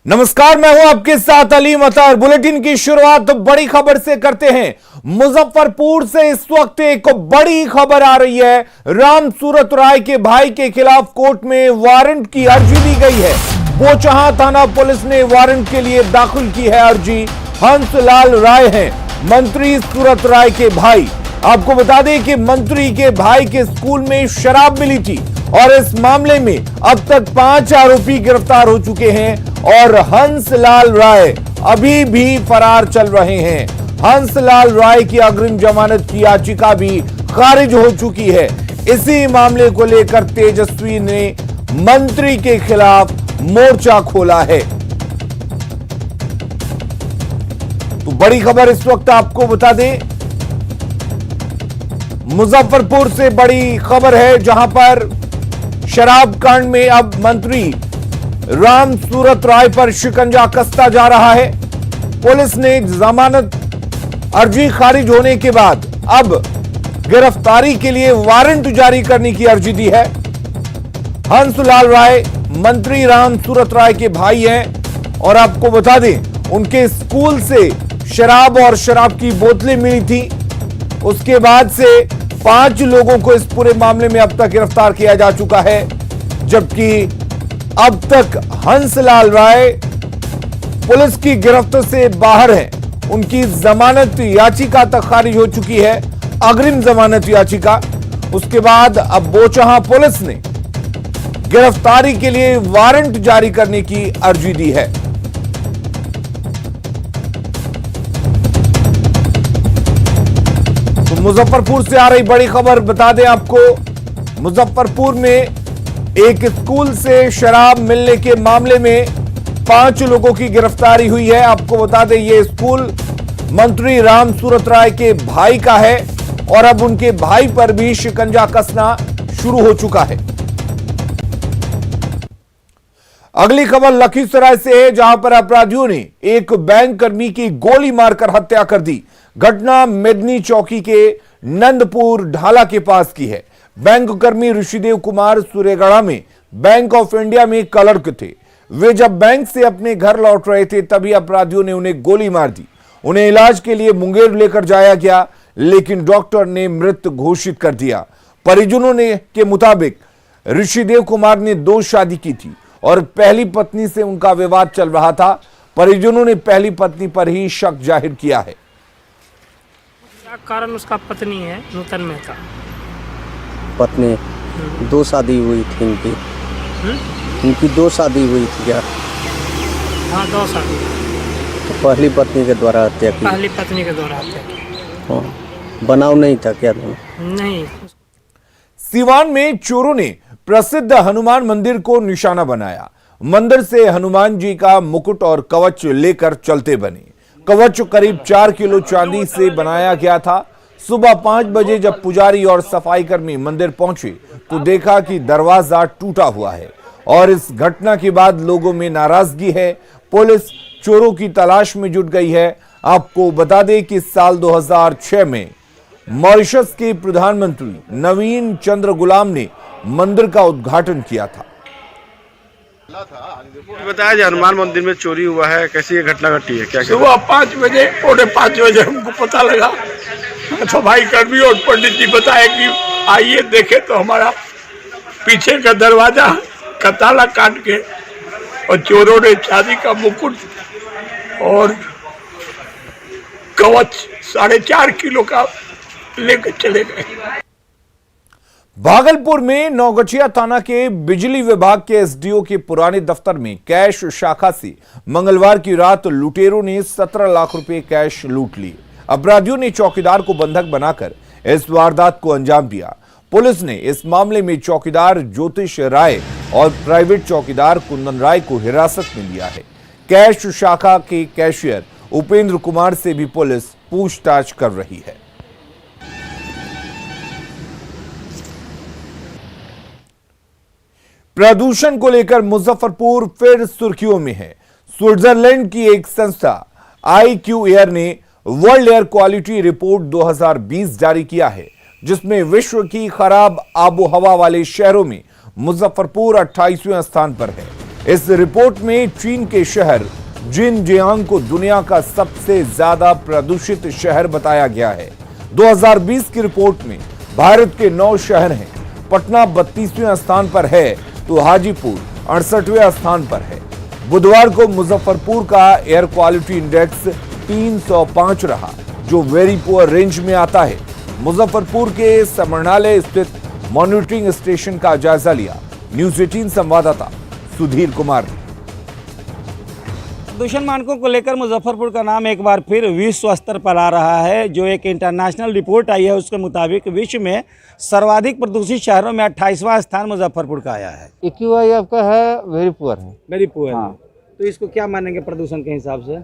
नमस्कार, मैं हूं आपके साथ अली मतार। बुलेटिन की शुरुआत बड़ी खबर से करते हैं। मुजफ्फरपुर से इस वक्त एक बड़ी खबर आ रही है। राम सूरत राय के भाई के खिलाफ कोर्ट में वारंट की अर्जी दी गई है। बोचहां थाना पुलिस ने वारंट के लिए दाखिल की है अर्जी। हंसलाल राय हैं मंत्री सूरत राय के भाई। आपको बता दें कि मंत्री के भाई के स्कूल में शराब मिली थी और इस मामले में अब तक 5 आरोपी गिरफ्तार हो चुके हैं और हंसलाल राय अभी भी फरार चल रहे हैं। हंसलाल राय की अग्रिम जमानत की याचिका भी खारिज हो चुकी है। इसी मामले को लेकर तेजस्वी ने मंत्री के खिलाफ मोर्चा खोला है। तो बड़ी खबर इस वक्त आपको बता दें, मुजफ्फरपुर से बड़ी खबर है, जहां पर शराब कांड में अब मंत्री राम सूरत राय पर शिकंजा कसता जा रहा है। पुलिस ने जमानत अर्जी खारिज होने के बाद अब गिरफ्तारी के लिए वारंट जारी करने की अर्जी दी है। हंसलाल राय मंत्री राम सूरत राय के भाई हैं और आपको बता दें, उनके स्कूल से शराब और शराब की बोतलें मिली थी। उसके बाद से 5 लोगों को इस पूरे मामले में अब तक गिरफ्तार किया जा चुका है, जबकि अब तक हंसलाल राय पुलिस की गिरफ्त से बाहर हैं। उनकी जमानत याचिका तक खारिज हो चुकी है, अग्रिम जमानत याचिका। उसके बाद अब बोचहां पुलिस ने गिरफ्तारी के लिए वारंट जारी करने की अर्जी दी है। तो मुजफ्फरपुर से आ रही बड़ी खबर बता दें आपको, मुजफ्फरपुर में एक स्कूल से शराब मिलने के मामले में 5 लोगों की गिरफ्तारी हुई है। आपको बता दें, यह स्कूल मंत्री राम सूरत राय के भाई का है और अब उनके भाई पर भी शिकंजा कसना शुरू हो चुका है। अगली खबर लखीसराय से है, जहां पर अपराधियों ने एक बैंक कर्मी की गोली मारकर हत्या कर दी। घटना मेदनी चौकी के नंदपुर ढाला के पास की है। बैंक कर्मी ऋषिदेव कुमार सूर्यगढ़ा में बैंक ऑफ इंडिया में क्लर्क थे। वे जब बैंक से अपने घर लौट रहे थे, तभी अपराधियों ने उन्हें गोली मार दी। उन्हें इलाज के लिए मुंगेर लेकर जाया गया, लेकिन डॉक्टर ने मृत घोषित कर दिया। परिजनों ने के मुताबिक ऋषिदेव कुमार ने 2 शादी की थी और पहली पत्नी से उनका विवाद चल रहा था। परिजनों ने पहली पत्नी पर ही शक जाहिर किया है। क्या कारण उसका पत्नी है नूतन मेहता। पत्नी 2 शादी हुई थी इनकी 2 शादी हुई थी क्या? हाँ, 2 शादी। तो पहली पत्नी के द्वारा हत्या की? पहली पत्नी के द्वारा हत्या की। हाँ, बनाव नहीं था क्या? नहीं। सीवान में चोरों ने प्रसिद्ध हनुमान मंदिर को निशाना बनाया। मंदिर से हनुमान जी का मुकुट और कवच लेकर चलते बने। कवच करीब 4 किलो चांदी से बनाया गया था। सुबह 5 बजे जब पुजारी और सफाई कर्मी मंदिर पहुंचे तो देखा कि दरवाजा टूटा हुआ है और इस घटना के बाद लोगों में नाराजगी है। पुलिस चोरों की तलाश में जुट गई है। आपको बता दें कि साल 2006 में मॉरिशस के प्रधानमंत्री नवीन चंद्र गुलाम ने मंदिर का उद्घाटन किया था। बताया जी, हनुमान मंदिर में चोरी हुआ है, कैसी ये घटना घटी है? क्या सुबह 5 बजे 4:45 बजे हमको पता लगा। सफाई कर्मी और पंडित जी बताए कि आइए देखे, तो हमारा पीछे का दरवाजा का ताला काट के और चोरों ने चांदी का मुकुट और कवच 4.5 किलो का लेकर चले गए। भागलपुर में नौगछिया थाना के बिजली विभाग के एसडीओ के पुराने दफ्तर में कैश शाखा से मंगलवार की रात लुटेरों ने 17 लाख रुपए कैश लूट लिए। अपराधियों ने चौकीदार को बंधक बनाकर इस वारदात को अंजाम दिया। पुलिस ने इस मामले में चौकीदार ज्योतिष राय और प्राइवेट चौकीदार कुंदन राय को हिरासत में लिया है। कैश शाखा के कैशियर उपेंद्र कुमार से भी पुलिस पूछताछ कर रही है। प्रदूषण को लेकर मुजफ्फरपुर फिर सुर्खियों में है। स्विट्जरलैंड की एक संस्था IQ एयर ने वर्ल्ड एयर क्वालिटी रिपोर्ट 2020 जारी किया है, जिसमें विश्व की खराब आबोहवा वाले शहरों में मुजफ्फरपुर 28वें स्थान पर है। इस रिपोर्ट में चीन के शहर जिनजियांग को दुनिया का सबसे ज्यादा प्रदूषित शहर बताया गया है। 2020 की रिपोर्ट में भारत के 9 शहर हैं। पटना 32वें स्थान पर है तो हाजीपुर 68वें स्थान पर है। बुधवार को मुजफ्फरपुर का एयर क्वालिटी इंडेक्स 305 रहा, जो वेरी पुअर रेंज में आता है। मुजफ्फरपुर के समरणालय स्थित मॉनिटरिंग स्टेशन का जायजा लिया न्यूज 18 संवाददाता सुधीर कुमार। प्रदूषण मानकों को लेकर मुजफ्फरपुर का नाम एक बार फिर विश्व स्तर पर आ रहा है। जो एक इंटरनेशनल रिपोर्ट आई है उसके मुताबिक विश्व में सर्वाधिक प्रदूषित शहरों में 28वां स्थान मुजफ्फरपुर का आया है। एक्यूआई आपका है वेरी पुअर है। Very poor. हाँ। तो इसको क्या मानेंगे प्रदूषण के हिसाब से?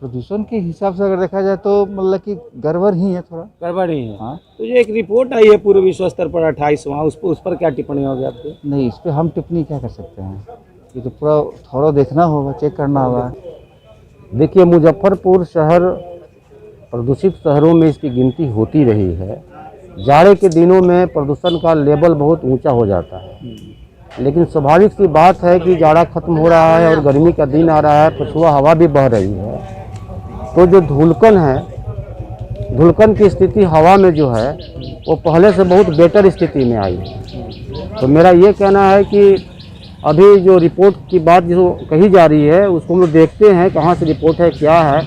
प्रदूषण के हिसाब से अगर देखा जाए तो मतलब कि गड़बड़ ही है, थोड़ा गड़बड़ ही है। हाँ। तो जो एक रिपोर्ट आई है पूरे विश्व स्तर पर 28वां, उस पर क्या टिप्पणी होगी आपकी? नहीं, इस पर हम टिप्पणी क्या कर सकते हैं, ये तो पूरा थोड़ा देखना होगा, चेक करना होगा। देखिए, मुजफ्फरपुर शहर प्रदूषित शहरों में इसकी गिनती होती रही है। जाड़े के दिनों में प्रदूषण का लेवल बहुत ऊंचा हो जाता है, लेकिन स्वाभाविक सी बात है कि जाड़ा खत्म हो रहा है और गर्मी का दिन आ रहा है, पछुआ हवा भी बह रही है, तो जो धुलकन है, धुलकन की स्थिति हवा में जो है वो पहले से बहुत बेटर स्थिति में आई है। तो मेरा ये कहना है कि अभी जो रिपोर्ट की बात जो कही जा रही है उसको हम लोग देखते हैं कहाँ से रिपोर्ट है, क्या है।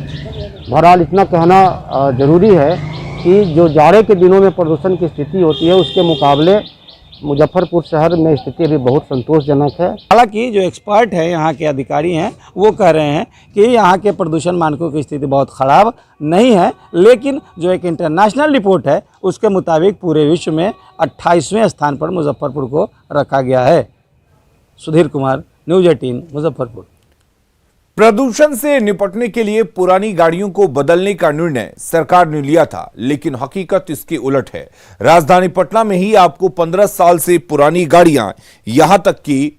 बहरहाल इतना कहना जरूरी है कि जो जाड़े के दिनों में प्रदूषण की स्थिति होती है उसके मुकाबले मुजफ्फरपुर शहर में स्थिति अभी बहुत संतोषजनक है। हालांकि जो एक्सपर्ट है, यहाँ के अधिकारी हैं, वो कह रहे हैं कि यहाँ के प्रदूषण मानकों की स्थिति बहुत ख़राब नहीं है, लेकिन जो एक इंटरनेशनल रिपोर्ट है उसके मुताबिक पूरे विश्व में 28वें स्थान पर मुजफ्फरपुर को रखा गया है। सुधीर कुमार, न्यूज 18, मुजफ्फरपुर। प्रदूषण से निपटने के लिए पुरानी गाड़ियों को बदलने का निर्णय सरकार ने लिया था, लेकिन हकीकत इसके उलट है। राजधानी पटना में ही आपको 15 साल से पुरानी गाड़ियां, यहां तक कि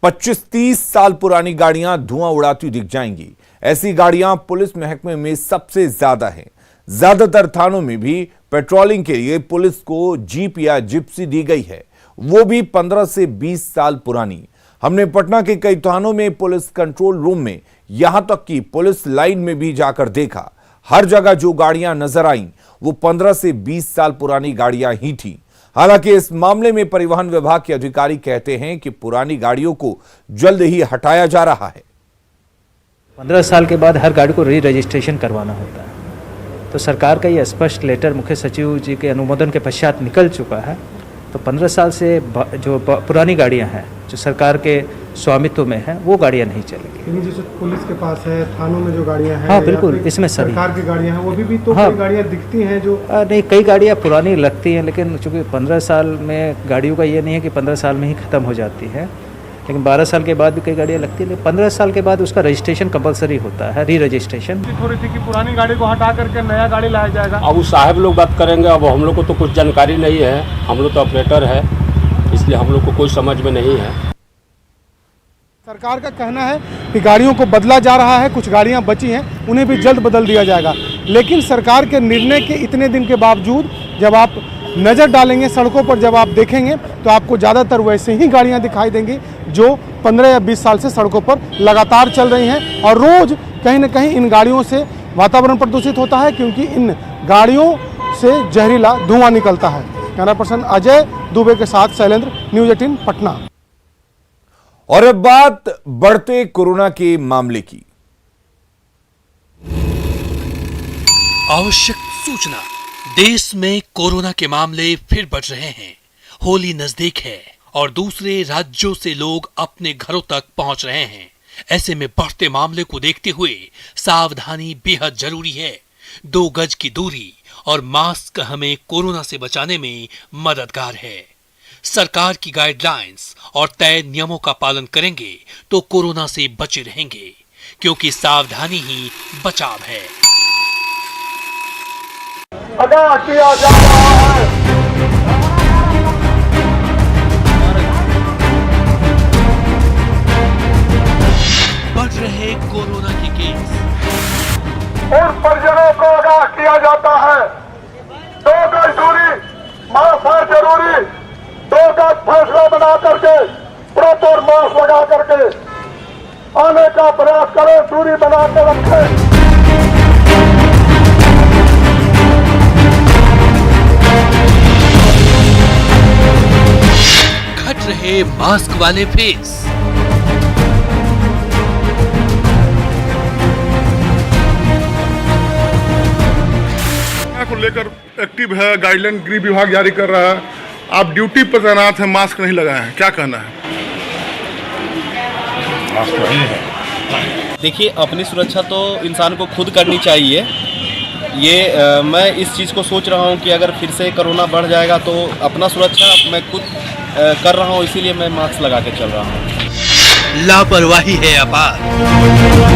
25-30 साल पुरानी गाड़ियां धुआं उड़ाती दिख जाएंगी। ऐसी गाड़ियां पुलिस महकमे में सबसे ज्यादा हैं। ज्यादातर थानों में भी पेट्रोलिंग के लिए पुलिस को जीप या जिप्सी दी गई है, वो भी 15 से 20 साल पुरानी। हमने पटना के कई थानों में पुलिस कंट्रोल रूम में, यहां तक कि पुलिस लाइन में भी जाकर देखा। हर जगह जो गाड़ियां नजर आईं वो 15 से 20 साल पुरानी गाड़ियां ही थीं। हालांकि इस मामले में परिवहन विभाग के अधिकारी कहते हैं कि पुरानी गाड़ियों को जल्द ही हटाया जा रहा है। 15 साल के बाद हर गाड़ी को री रजिस्ट्रेशन करवाना होता है। तो सरकार का ये स्पष्ट लेटर मुख्य सचिव जी के अनुमोदन के पश्चात निकल चुका है। तो 15 साल से जो पुरानी गाड़ियां हैं जो सरकार के स्वामित्व में हैं वो गाड़ियां नहीं चलेंगी। जैसे पुलिस के पास है, थानों में जो गाड़ियां हैं, हाँ बिल्कुल, इसमें सभी सरकार की गाड़ियां हैं, वो भी तो हाँ, कई गाड़ियां दिखती हैं जो नहीं, कई गाड़ियां पुरानी लगती हैं, लेकिन चूँकि 15 साल में गाड़ियों का ये नहीं है कि 15 साल में ही ख़त्म हो जाती है, लेकिन 12 साल के बाद भी कई गाड़ियाँ लगती है, लेकिन 15 साल के बाद उसका रजिस्ट्रेशन कंपलसरी होता है, री रजिस्ट्रेशन। थोड़ी थी कि पुरानी गाड़ी को हटा करके नया गाड़ी लाया जाएगा। अब वो साहब लोग बात करेंगे, अब हम लोग को तो कुछ जानकारी नहीं है, हम लोग तो ऑपरेटर है, इसलिए हम लोग को कोई समझ में नहीं है। सरकार का कहना है कि गाड़ियों को बदला जा रहा है, कुछ गाड़ियां बची हैं उन्हें भी जल्द बदल दिया जाएगा। लेकिन सरकार के निर्णय के इतने दिन के बावजूद जब आप नज़र डालेंगे सड़कों पर, जब आप देखेंगे तो आपको ज़्यादातर वैसे ही गाड़ियां दिखाई देंगी जो 15 या 20 साल से सड़कों पर लगातार चल रही हैं। और रोज़ कहीं ना कहीं इन गाड़ियों से वातावरण प्रदूषित होता है, क्योंकि इन गाड़ियों से जहरीला धुआं निकलता है। कैमरा पर्सन अजय दुबे के साथ शैलेंद्र, न्यूज 18 पटना। और अब बात बढ़ते कोरोना के मामले की। आवश्यक सूचना, देश में कोरोना के मामले फिर बढ़ रहे हैं। होली नजदीक है और दूसरे राज्यों से लोग अपने घरों तक पहुंच रहे हैं। ऐसे में बढ़ते मामले को देखते हुए सावधानी बेहद जरूरी है। 2 गज की दूरी और मास्क हमें कोरोना से बचाने में मददगार है। सरकार की गाइडलाइंस और तय नियमों का पालन करेंगे तो कोरोना से बचे रहेंगे, क्योंकि सावधानी ही बचाव है। अदा किया जा रहा है। बढ़ रहे कोरोना के केस। उन परिजनों को आगाह किया जाता है, 2 गज दूरी, मास्क है जरूरी, 2 गज फैसला बना करके और मास्क लगा करके आने का प्रयास करें, दूरी बना कर रखें। घट रहे मास्क वाले फेस। को लेकर एक्टिव है, गाइडलाइन गृह विभाग जारी कर रहा है। आप ड्यूटी पर तैनात हैं, मास्क नहीं लगाए हैं, क्या कहना है? मास्क नहीं है। देखिए, अपनी सुरक्षा तो इंसान को खुद करनी चाहिए। ये मैं इस चीज़ को सोच रहा हूँ कि अगर फिर से कोरोना बढ़ जाएगा तो अपना सुरक्षा मैं खुद कर रहा हूँ, इसीलिए मैं मास्क लगा के चल रहा हूँ। लापरवाही है अपार।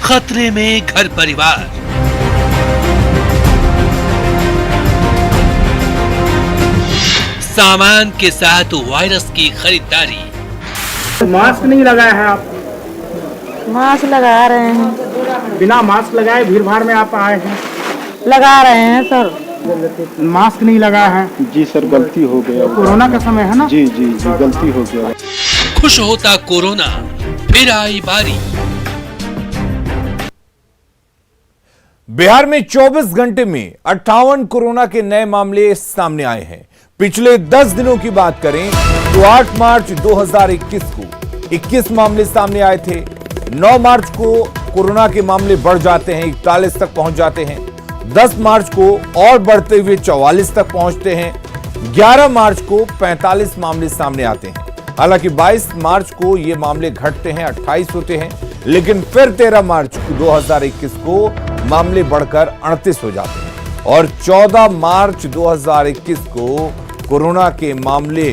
खतरे में घर परिवार। सामान के साथ वायरस की खरीदारी। मास्क नहीं लगाए हैं आप? मास्क लगा रहे हैं। बिना मास्क लगाए भीड़ भाड़ में आप आए हैं? लगा रहे हैं सर। मास्क नहीं लगाया है? जी सर, गलती हो गया। कोरोना का समय है ना? जी जी जी, गलती हो गया। खुश होता कोरोना, फिर आई बारी। बिहार में 24 घंटे में 58 कोरोना के नए मामले सामने आए हैं। पिछले 10 दिनों की बात करें तो 8 मार्च 2021 को 21 मामले सामने आए थे। 9 मार्च को कोरोना के मामले बढ़ जाते हैं, 41 तक पहुंच जाते हैं। 10 मार्च को और बढ़ते हुए 44 तक पहुंचते हैं। 11 मार्च को 45 मामले सामने आते हैं। हालांकि 22 मार्च को ये मामले घटते हैं, 28 होते हैं, लेकिन फिर 13 मार्च 2021 को मामले बढ़कर 38 हो जाते हैं और 14 मार्च 2021 को कोरोना के मामले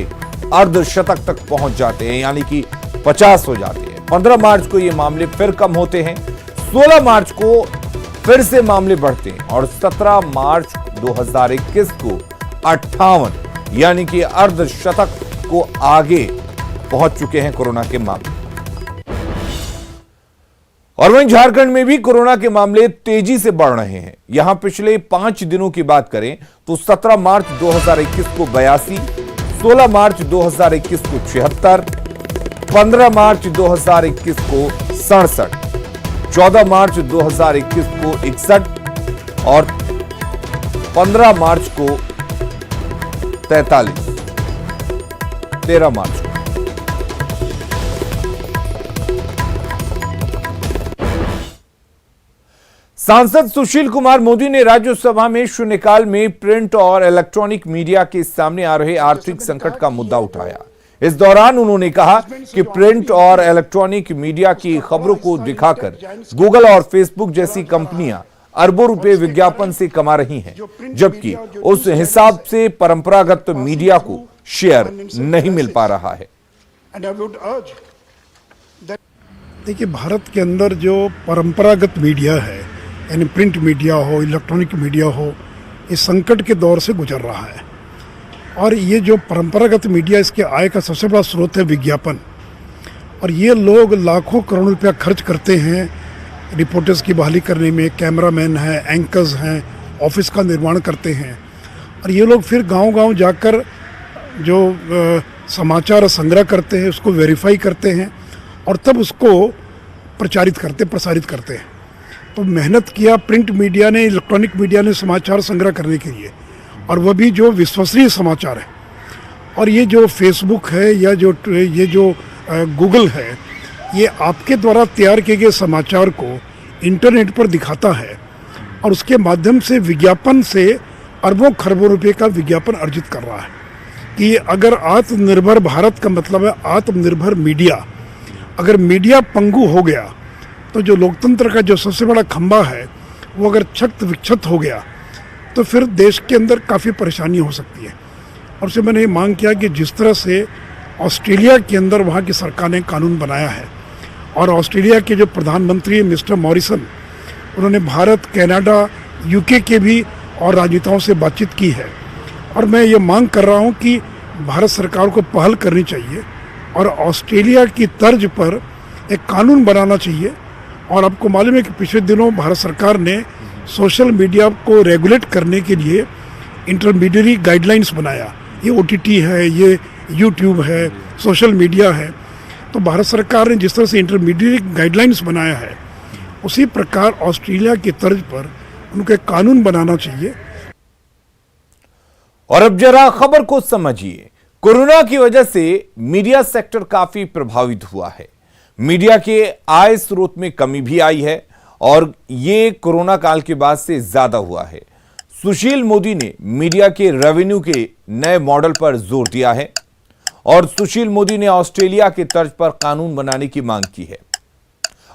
अर्धशतक तक पहुंच जाते हैं, यानी कि 50 हो जाते हैं। 15 मार्च को ये मामले फिर कम होते हैं। 16 मार्च को फिर से मामले बढ़ते हैं और 17 मार्च 2021 को 58, यानी कि अर्धशतक को आगे पहुंच चुके हैं कोरोना के मामले। और वहीं झारखंड में भी कोरोना के मामले तेजी से बढ़ रहे हैं। यहां पिछले 5 दिनों की बात करें तो 17 मार्च 2021 को 82, 16 मार्च 2021 को 76, 15 मार्च 2021 को 67, 14 मार्च 2021 को 61 और 15 मार्च को 43, 13 मार्च को। सांसद सुशील कुमार मोदी ने राज्यसभा में शून्यकाल में प्रिंट और इलेक्ट्रॉनिक मीडिया के सामने आ रहे आर्थिक संकट का मुद्दा उठाया। इस दौरान उन्होंने कहा कि प्रिंट और इलेक्ट्रॉनिक मीडिया की खबरों को दिखाकर गूगल और फेसबुक जैसी कंपनियां अरबों रुपए विज्ञापन से कमा रही हैं, जबकि उस हिसाब से परंपरागत मीडिया को शेयर नहीं मिल पा रहा है। देखिए, भारत के अंदर जो परंपरागत मीडिया है, यानी प्रिंट मीडिया हो, इलेक्ट्रॉनिक मीडिया हो, इस संकट के दौर से गुजर रहा है। और ये जो परंपरागत मीडिया, इसके आय का सबसे बड़ा स्रोत है विज्ञापन। और ये लोग लाखों करोड़ रुपया खर्च करते हैं रिपोर्टर्स की बहाली करने में। कैमरामैन हैं, एंकर्स हैं, ऑफिस का निर्माण करते हैं। और ये लोग फिर गांव-गांव जाकर जो समाचार संग्रह करते हैं, उसको वेरीफाई करते हैं और तब उसको प्रसारित करते हैं। तो मेहनत किया प्रिंट मीडिया ने, इलेक्ट्रॉनिक मीडिया ने समाचार संग्रह करने के लिए, और वह भी जो विश्वसनीय समाचार है। और ये जो फेसबुक है या ये जो गूगल है, ये आपके द्वारा तैयार किए गए समाचार को इंटरनेट पर दिखाता है और उसके माध्यम से विज्ञापन से अरबों खरबों रुपए का विज्ञापन अर्जित कर रहा है। कि अगर आत्मनिर्भर भारत का मतलब है आत्मनिर्भर मीडिया, अगर मीडिया पंगु हो गया तो जो लोकतंत्र का जो सबसे बड़ा खंभा है वो अगर छत विक्षत हो गया तो फिर देश के अंदर काफ़ी परेशानी हो सकती है। और उससे मैंने ये मांग किया कि जिस तरह से ऑस्ट्रेलिया के अंदर वहाँ की सरकार ने कानून बनाया है और ऑस्ट्रेलिया के जो प्रधानमंत्री मिस्टर मॉरिसन, उन्होंने भारत, कनाडा, यूके के भी और राजनेताओं से बातचीत की है। और मैं ये मांग कर रहा हूँ कि भारत सरकार को पहल करनी चाहिए और ऑस्ट्रेलिया की तर्ज पर एक कानून बनाना चाहिए। और आपको मालूम है कि पिछले दिनों भारत सरकार ने सोशल मीडिया को रेगुलेट करने के लिए इंटरमीडियरी गाइडलाइंस बनाया। ये OTT है, ये YouTube है, सोशल मीडिया है। तो भारत सरकार ने जिस तरह से इंटरमीडियरी गाइडलाइंस बनाया है, उसी प्रकार ऑस्ट्रेलिया की तर्ज पर उनके कानून बनाना चाहिए। और अब जरा खबर को समझिए। कोरोना की वजह से मीडिया सेक्टर काफी प्रभावित हुआ है। मीडिया के आय स्रोत में कमी भी आई है और ये कोरोना काल के बाद से ज्यादा हुआ है। सुशील मोदी ने मीडिया के रेवेन्यू के नए मॉडल पर जोर दिया है और सुशील मोदी ने ऑस्ट्रेलिया के तर्ज पर कानून बनाने की मांग की है।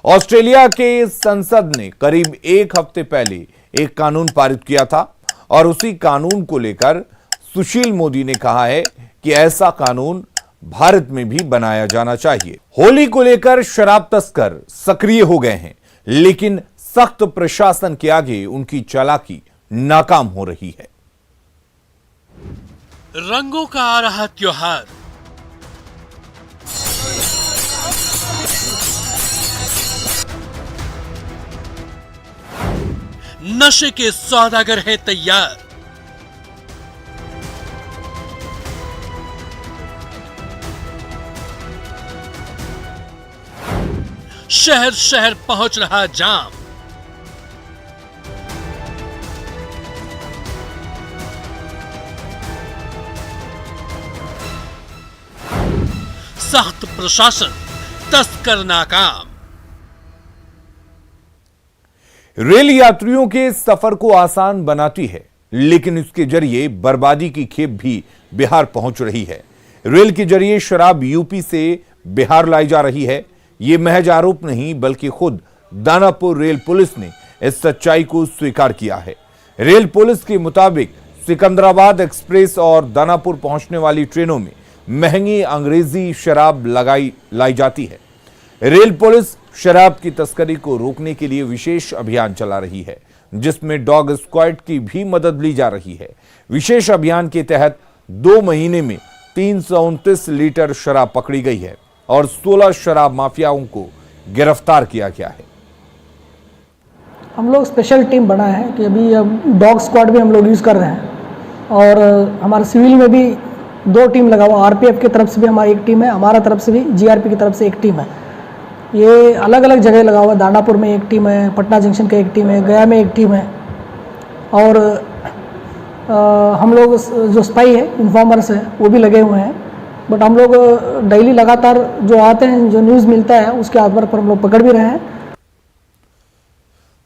ऑस्ट्रेलिया के संसद ने करीब एक हफ्ते पहले एक कानून पारित किया था और उसी कानून को लेकर सुशील मोदी ने कहा है कि ऐसा कानून भारत में भी बनाया जाना चाहिए। होली को लेकर शराब तस्कर सक्रिय हो गए हैं, लेकिन सख्त प्रशासन के आगे उनकी चालाकी नाकाम हो रही है। रंगों का आ रहा त्योहार, नशे के सौदागर है तैयार। शहर शहर पहुंच रहा जाम। सख्त प्रशासन, तस्कर नाकाम। रेल यात्रियों के सफर को आसान बनाती है, लेकिन इसके जरिए बर्बादी की खेप भी बिहार पहुंच रही है। रेल के जरिए शराब यूपी से बिहार लाई जा रही है। यह महज आरोप नहीं, बल्कि खुद दानापुर रेल पुलिस ने इस सच्चाई को स्वीकार किया है। रेल पुलिस के मुताबिक सिकंदराबाद एक्सप्रेस और दानापुर पहुंचने वाली ट्रेनों में महंगी अंग्रेजी शराब लाई जाती है। रेल पुलिस शराब की तस्करी को रोकने के लिए विशेष अभियान चला रही है, जिसमें डॉग स्क्वाड की भी मदद ली जा रही है। विशेष अभियान के तहत 2 महीने में 329 लीटर शराब पकड़ी गई है और 16 शराब माफियाओं को गिरफ्तार किया गया है। हम लोग स्पेशल टीम बना है कि अभी डॉग स्क्वाड भी हम लोग यूज़ कर रहे हैं और हमारे सिविल में भी 2 टीम लगा हुआ। RPF की तरफ से भी हमारी एक टीम है, हमारा तरफ से भी GRP की तरफ से एक टीम है। ये अलग अलग जगह लगा हुआ है। दानापुर में एक टीम है, पटना जंक्शन का एक टीम है, गया में एक टीम है और हम लोग जो स्पाई है, इन्फॉर्मर्स है, वो भी लगे हुए हैं। बट हम लोग डेली लगातार जो आते हैं, जो न्यूज़ मिलता है, उसके आधार पर हम लोग पकड़ भी रहे हैं।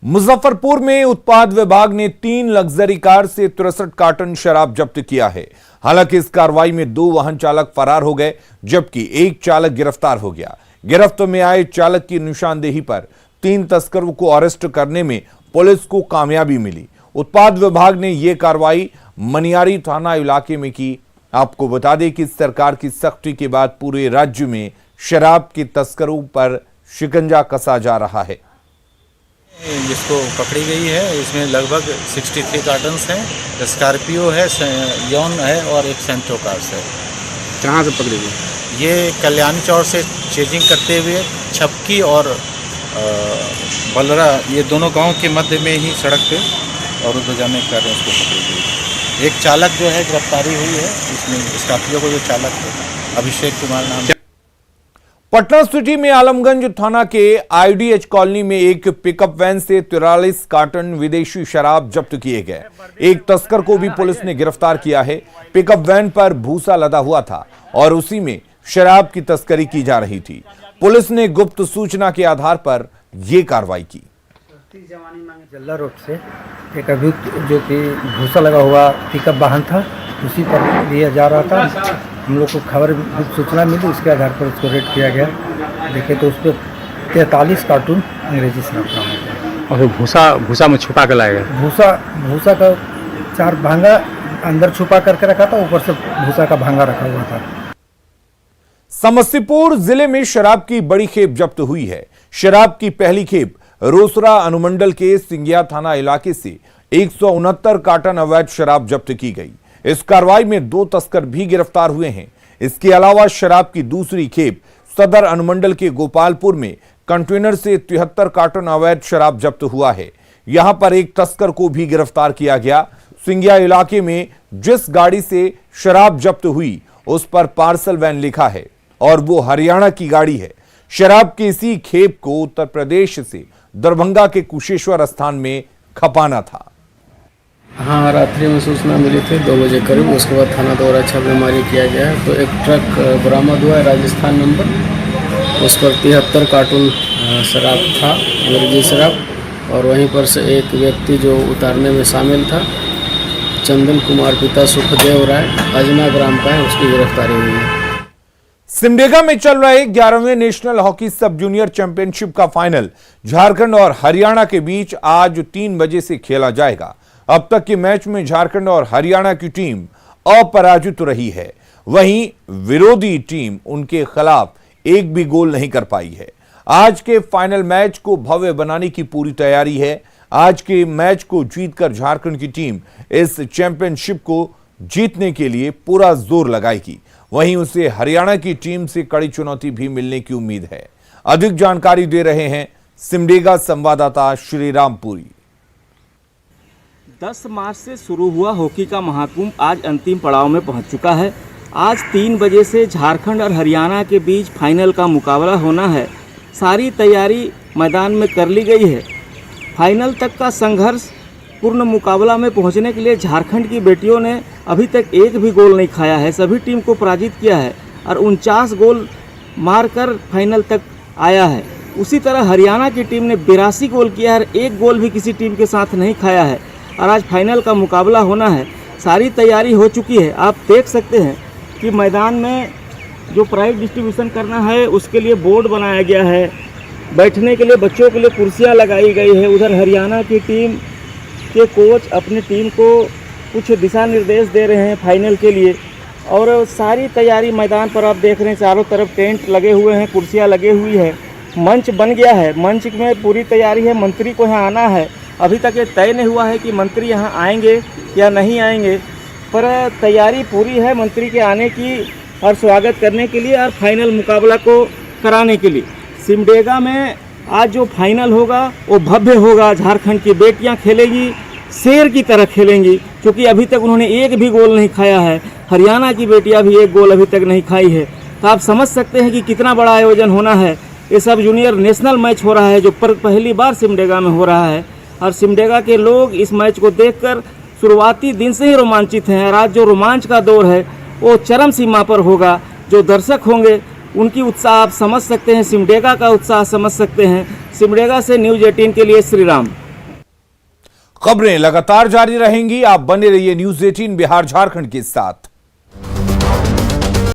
मुजफ्फरपुर में उत्पाद विभाग ने 3 लग्जरी कार से 63 कार्टन शराब जब्त किया है। हालांकि इस कार्रवाई में 2 वाहन चालक फरार हो गए, जबकि एक चालक गिरफ्तार हो गया। गिरफ्त में आए चालक की निशानदेही पर 3 तस्करों को अरेस्ट करने में पुलिस को कामयाबी मिली। उत्पाद विभाग ने यह कार्रवाई मनियारी थाना इलाके में की। आपको बता दें कि सरकार की सख्ती के बाद पूरे राज्य में शराब के तस्करों पर शिकंजा कसा जा रहा है। जिसको पकड़ी गई है, इसमें लगभग 63 कार्टन्स हैं, स्कॉर्पियो है, यौन है और एक सेंट्रो कार्स है। कहाँ से पकड़ी गई? ये कल्याणी चौर से चेजिंग करते हुए छपकी और बलरा, ये दोनों गांव के मध्य में ही सड़क पे और उधर जाने के कारण उसको पकड़ी गई। एक चालक जो है गिरफ्तारी हुई है, इसमें स्कॉर्पियो को जो चालक है अभिषेक कुमार नाम। पटना सिटी में आलमगंज थाना के IDH कॉलोनी में एक पिकअप वैन से 43 कार्टन विदेशी शराब जब्त किए गए। एक तस्कर को भी पुलिस ने गिरफ्तार किया है। पिकअप वैन पर भूसा लदा हुआ था और उसी में शराब की तस्करी की जा रही थी। पुलिस ने गुप्त सूचना के आधार पर यह कार्रवाई की। जल्ला रोड से एक अभियुक्त जो कि भूसा लगा हुआ पिकअप वाहन था, उसी पर लिया जा रहा था। हम लोग को खबर सूचना मिली, उसके आधार पर उसको रेड किया गया। देखे तो उस पर 43 कार्टून अंग्रेजी शराब का होता है। और भूसा में छुपा कर लाया गया। भूसा का 4 भांगा अंदर छुपा करके रखा था, ऊपर से भूसा का भांगा रखा हुआ था। समस्तीपुर जिले में शराब की बड़ी खेप जब्त हुई है। शराब की पहली खेप रोसड़ा अनुमंडल के सिंगिया थाना इलाके से 169 कार्टन अवैध शराब जब्त की गई। इस कार्रवाई में 2 तस्कर भी गिरफ्तार हुए हैं। इसके अलावा शराब की दूसरी खेप सदर अनुमंडल के गोपालपुर में कंटेनर से 73 कार्टन अवैध शराब जब्त हुआ है। यहां पर एक तस्कर को भी गिरफ्तार किया गया। सिंगिया इलाके में जिस गाड़ी से शराब जब्त हुई उस पर पार्सल वैन लिखा है और वो हरियाणा की गाड़ी है। शराब की इसी खेप को उत्तर प्रदेश से दरभंगा के कुशेश्वर स्थान में खपाना था। हाँ, रात्रि में सूचना मिली थी 2 बजे करीब। उसके बाद थाना द्वारा छापेमारी किया गया है तो एक ट्रक बरामद हुआ है राजस्थान नंबर। उस पर 73 कार्टून शराब था, अंग्रेजी शराब। और वहीं पर से एक व्यक्ति जो उतारने में शामिल था, चंदन कुमार पिता सुखदेव राय, अजना ग्राम का है, उसकी गिरफ्तारी हुई है। सिमडेगा में चल रहे 11वें national hockey sub junior championship का फाइनल झारखंड और हरियाणा के बीच आज 3 बजे से खेला जाएगा। अब तक के मैच में झारखंड और हरियाणा की टीम अपराजित रही है, वहीं विरोधी टीम उनके खिलाफ एक भी गोल नहीं कर पाई है। आज के फाइनल मैच को भव्य बनाने की पूरी तैयारी है। आज के मैच को जीतकर झारखंड की टीम इस चैंपियनशिप को जीतने के लिए पूरा जोर लगाएगी। वहीं उसे हरियाणा की टीम से कड़ी चुनौती भी मिलने की उम्मीद है। अधिक जानकारी दे रहे हैं सिमडेगा संवाददाता श्रीराम पुरी। 10 मार्च से शुरू हुआ हॉकी का महाकुंभ आज अंतिम पड़ाव में पहुंच चुका है। आज 3 बजे से झारखंड और हरियाणा के बीच फाइनल का मुकाबला होना है। सारी तैयारी मैदान में कर ली गई है। फाइनल तक का संघर्ष पूर्ण मुकाबला में पहुंचने के लिए झारखंड की बेटियों ने अभी तक एक भी गोल नहीं खाया है, सभी टीम को पराजित किया है और 49 गोल मारकर फाइनल तक आया है। उसी तरह हरियाणा की टीम ने 82 गोल किया है और एक गोल भी किसी टीम के साथ नहीं खाया है और आज फाइनल का मुकाबला होना है। सारी तैयारी हो चुकी है। आप देख सकते हैं कि मैदान में जो प्राइज डिस्ट्रीब्यूशन करना है उसके लिए बोर्ड बनाया गया है, बैठने के लिए बच्चों के लिए कुर्सियां लगाई गई है। उधर हरियाणा की टीम के कोच अपनी टीम को कुछ दिशा निर्देश दे रहे हैं फाइनल के लिए और सारी तैयारी मैदान पर आप देख रहे हैं। चारों तरफ टेंट लगे हुए हैं, कुर्सियां लगे हुई है, मंच बन गया है। मंच में पूरी तैयारी है। मंत्री को यहाँ आना है। अभी तक ये तय नहीं हुआ है कि मंत्री यहाँ आएंगे या नहीं आएंगे, पर तैयारी पूरी है मंत्री के आने की और स्वागत करने के लिए और फाइनल मुकाबला को कराने के लिए। सिमडेगा में आज जो फाइनल होगा वो भव्य होगा। झारखंड की बेटियां खेलेंगी, शेर की तरह खेलेंगी, क्योंकि अभी तक उन्होंने एक भी गोल नहीं खाया है। हरियाणा की बेटियां भी एक गोल अभी तक नहीं खाई है। तो आप समझ सकते हैं कि कितना बड़ा आयोजन होना है। ये सब जूनियर नेशनल मैच हो रहा है जो पहली बार सिमडेगा में हो रहा है और सिमडेगा के लोग इस मैच को देखकर शुरुआती दिन से ही रोमांचित हैं और आज जो रोमांच का दौर है वो चरम सीमा पर होगा। जो दर्शक होंगे उनकी उत्साह आप समझ सकते हैं, सिमडेगा का उत्साह समझ सकते हैं। सिमडेगा से न्यूज़ 18 के लिए श्रीराम। खबरें लगातार जारी रहेंगी, आप बने रहिए न्यूज़ 18 बिहार झारखंड के साथ।